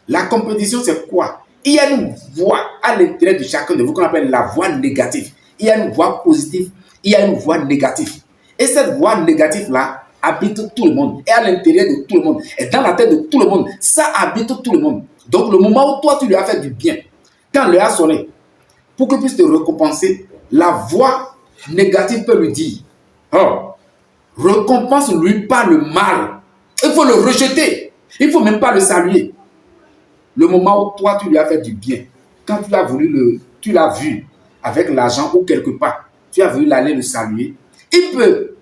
La compétition, c'est quoi? Il y a une voix à l'intérieur de chacun de vous qu'on appelle la voix négative. Il y a une voix positive, il y a une voix négative. Et cette voix négative-là habite tout le monde. Et à l'intérieur de tout le monde. Et dans la tête de tout le monde. Ça habite tout le monde. Donc le moment où toi, tu lui as fait du bien, quand l'heure a sonné, pour qu'il puisse te récompenser, la voix négative peut lui dire, oh, récompense-lui pas le mal. Il faut le rejeter. Il ne faut même pas le saluer. Le moment où toi, tu lui as fait du bien, quand tu l'as voulu, tu l'as vu avec l'argent ou quelque part, tu as voulu aller le saluer,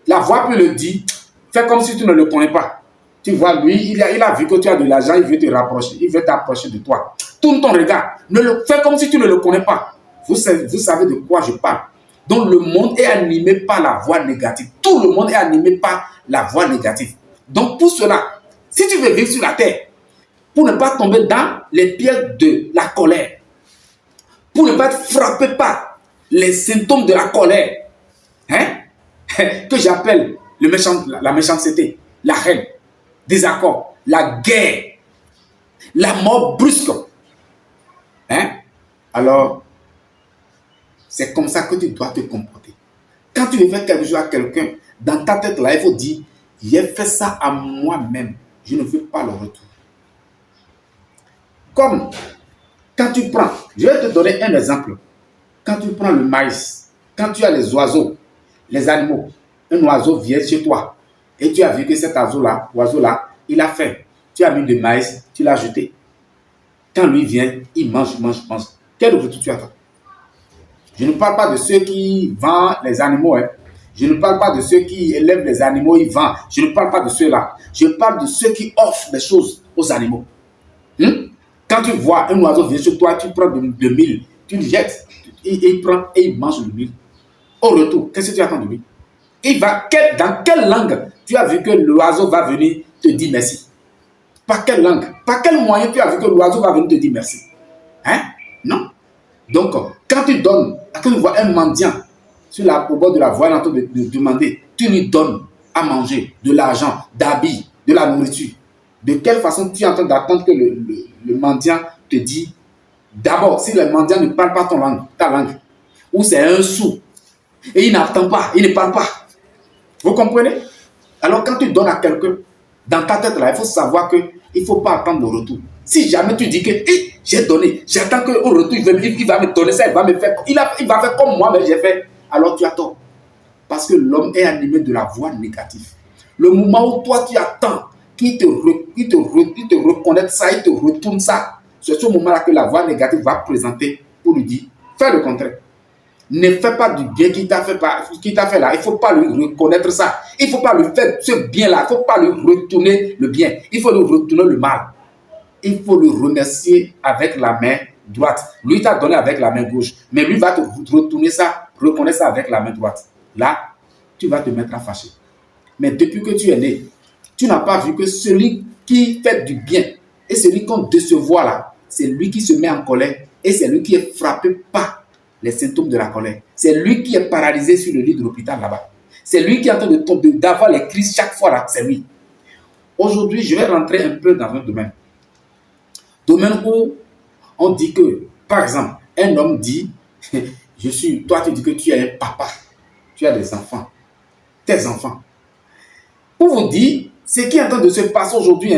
la voix peut le dire, fais comme si tu ne le connais pas. Tu vois, lui, il a vu que tu as de l'argent, il veut te rapprocher, il veut t'approcher de toi. Tourne ton regard, fais comme si tu ne le connais pas. Vous savez de quoi je parle. Donc le monde est animé par la voix négative. Tout le monde est animé par la voix négative. Donc pour cela, si tu veux vivre sur la terre, pour ne pas tomber dans les pièges de la colère, pour ne pas être frappé par les symptômes de la colère, que j'appelle la méchanceté, la haine, désaccord, la guerre, la mort brusque. Alors, c'est comme ça que tu dois te comporter. Quand tu veux faire quelque chose à quelqu'un, dans ta tête là, il faut dire, j'ai fait ça à moi-même, je ne veux pas le retour. Comme quand tu prends, je vais te donner un exemple. Quand tu prends le maïs, quand tu as les oiseaux, les animaux, un oiseau vient chez toi et tu as vu que cet oiseau-là, il a faim. Tu as mis du maïs, tu l'as jeté. Quand lui vient, il mange. Quel retour tu attends? Je ne parle pas de ceux qui vendent les animaux. Je ne parle pas de ceux qui élèvent les animaux, ils vendent. Je ne parle pas de ceux-là. Je parle de ceux qui offrent des choses aux animaux. Quand tu vois un oiseau venir sur toi, tu prends de mille, tu le jettes, il prend et il mange le mille. Au retour, qu'est-ce que tu attends de lui? Dans quelle langue tu as vu que l'oiseau va venir te dire merci? Par quelle langue? Par quel moyen tu as vu que l'oiseau va venir te dire merci? Non. Donc, quand tu vois un mendiant au bord de la voie en train de demander, tu lui donnes à manger, de l'argent, d'habits, de la nourriture. De quelle façon tu es en train d'attendre que le mendiant te dit, d'abord, si le mendiant ne parle pas ta langue, ou c'est un sou, et il n'attend pas, il ne parle pas. Vous comprenez? Alors quand tu donnes à quelqu'un, dans ta tête là, il faut savoir qu'il ne faut pas attendre le retour. Si jamais tu dis que j'ai donné, j'attends qu'au retour, il va me donner ça, il va faire comme moi, mais j'ai fait, alors tu as tort. Parce que l'homme est animé de la voix négative. Le moment où toi tu attends qu'il te reconnaisse ça, il te retourne ça, c'est ce moment-là que la voix négative va présenter pour lui dire, fais le contraire. Ne fais pas du bien qu'il t'a fait là. Il ne faut pas lui reconnaître ça. Il ne faut pas lui faire ce bien-là. Il ne faut pas lui retourner le bien. Il faut lui retourner le mal. Il faut le remercier avec la main droite. Lui t'a donné avec la main gauche. Mais lui va te retourner ça, reconnaître ça avec la main droite. Là, tu vas te mettre à fâcher. Mais depuis que tu es né, tu n'as pas vu que celui qui fait du bien et celui qu'on décevoit là, c'est lui qui se met en colère et c'est lui qui est frappé par les symptômes de la colère. C'est lui qui est paralysé sur le lit de l'hôpital là-bas. C'est lui qui est en train d'avoir les crises chaque fois là. C'est lui. Aujourd'hui, je vais rentrer un peu dans un domaine. Domaine où on dit que, par exemple, un homme dit, toi tu dis que tu es un papa. Tu as des enfants. Tes enfants. Pour vous dire, ce qui est en train de se passer aujourd'hui,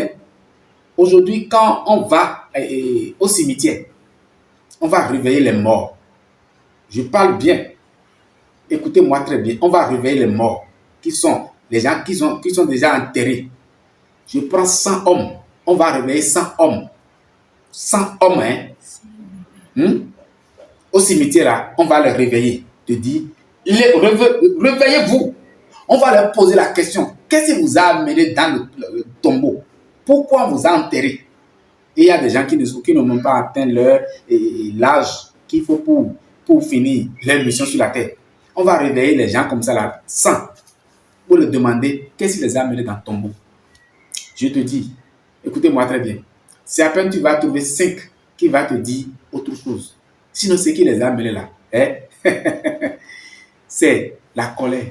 aujourd'hui quand on va au cimetière, on va réveiller les morts. Je parle bien. Écoutez-moi très bien. On va réveiller les morts, qui sont les gens qui sont déjà enterrés. Je prends 100 hommes. On va réveiller 100 hommes. 100 hommes, au cimetière, là, on va les réveiller. Te dire, réveillez-vous. On va leur poser la question. Qu'est-ce qui vous a amené dans le tombeau? Pourquoi on vous a enterré? Et il y a des gens qui n'ont pas atteint l'âge qu'il faut pour finir leur mission sur la terre. On va réveiller les gens comme ça, là, sans, pour leur demander qu'est-ce qui les a amenés dans le tombeau. Je te dis, écoutez-moi très bien. C'est à peine tu vas trouver 5 qui va te dire autre chose. Sinon, ce qui les a amenés là, c'est la colère.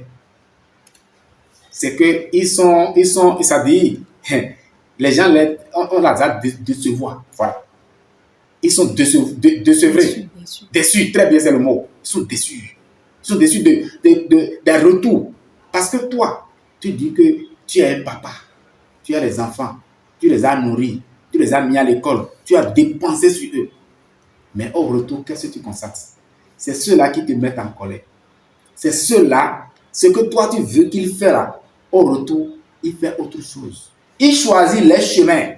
C'est que ça dit, les gens, on les a décevoir. Voilà. Ils sont décevrés. Déçus, très bien, c'est le mot. Ils sont déçus. Ils sont déçus des retours. Parce que toi, tu dis que tu es un papa. Tu as les enfants. Tu les as nourris. Tu les as mis à l'école. Tu as dépensé sur eux. Mais au retour, qu'est-ce que tu constates? C'est ceux-là qui te mettent en colère. C'est ceux-là, ce que toi tu veux qu'il fasse là, au retour, il fait autre chose. Il choisit les chemins.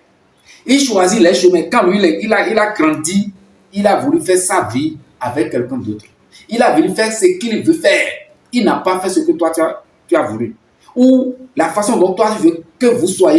Il choisit les chemins. Quand lui, il a grandi, il a voulu faire sa vie avec quelqu'un d'autre. Il a voulu faire ce qu'il veut faire. Il n'a pas fait ce que toi tu as voulu. Ou la façon dont toi tu veux que vous soyez.